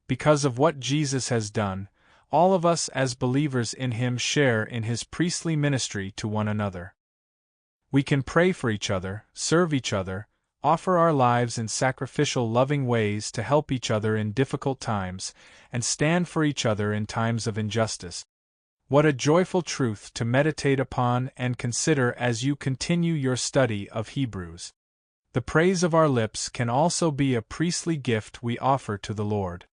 Because of what Jesus has done, all of us as believers in Him share in His priestly ministry to one another. We can pray for each other, serve each other, offer our lives in sacrificial, loving ways to help each other in difficult times, and stand for each other in times of injustice. What a joyful truth to meditate upon and consider as you continue your study of Hebrews. The praise of our lips can also be a priestly gift we offer to the Lord.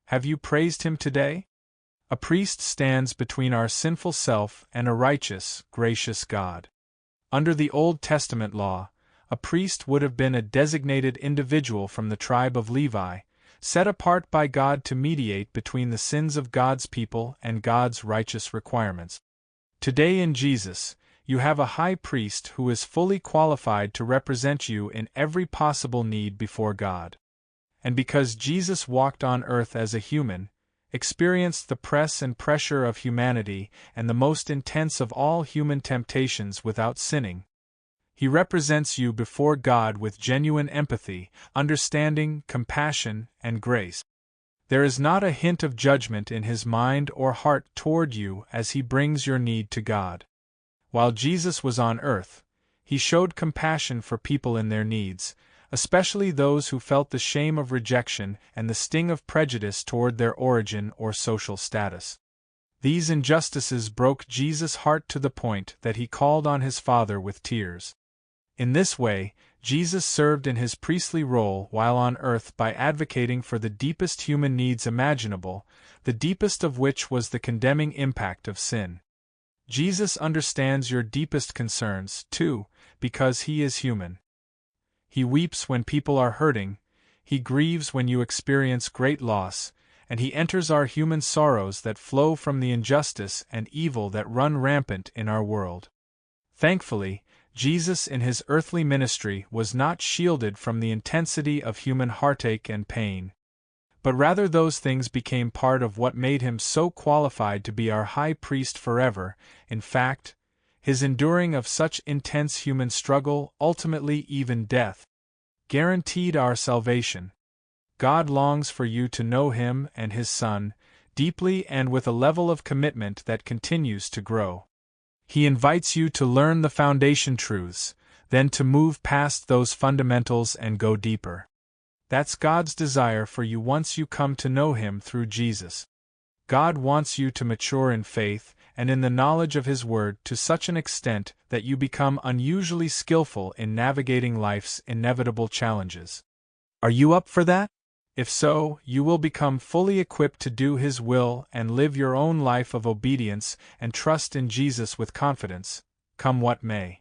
Have you praised Him today? A priest stands between our sinful self and a righteous, gracious God. Under the Old Testament law, a priest would have been a designated individual from the tribe of Levi, set apart by God to mediate between the sins of God's people and God's righteous requirements. Today in Jesus, you have a high priest who is fully qualified to represent you in every possible need before God. And because Jesus walked on earth as a human, experienced the press and pressure of humanity and the most intense of all human temptations without sinning, He represents you before God with genuine empathy, understanding, compassion, and grace. There is not a hint of judgment in His mind or heart toward you as He brings your need to God. While Jesus was on earth, He showed compassion for people in their needs, especially those who felt the shame of rejection and the sting of prejudice toward their origin or social status. These injustices broke Jesus' heart to the point that He called on His Father with tears. In this way, Jesus served in His priestly role while on earth by advocating for the deepest human needs imaginable, the deepest of which was the condemning impact of sin. Jesus understands your deepest concerns, too, because He is human. He weeps when people are hurting, He grieves when you experience great loss, and He enters our human sorrows that flow from the injustice and evil that run rampant in our world. Thankfully, Jesus in His earthly ministry was not shielded from the intensity of human heartache and pain. But rather those things became part of what made Him so qualified to be our high priest forever. In fact, His enduring of such intense human struggle, ultimately even death, guaranteed our salvation. God longs for you to know Him and His Son, deeply and with a level of commitment that continues to grow. He invites you to learn the foundation truths, then to move past those fundamentals and go deeper. That's God's desire for you once you come to know Him through Jesus. God wants you to mature in faith and in the knowledge of His Word to such an extent that you become unusually skillful in navigating life's inevitable challenges. Are you up for that? If so, you will become fully equipped to do His will and live your own life of obedience and trust in Jesus with confidence, come what may.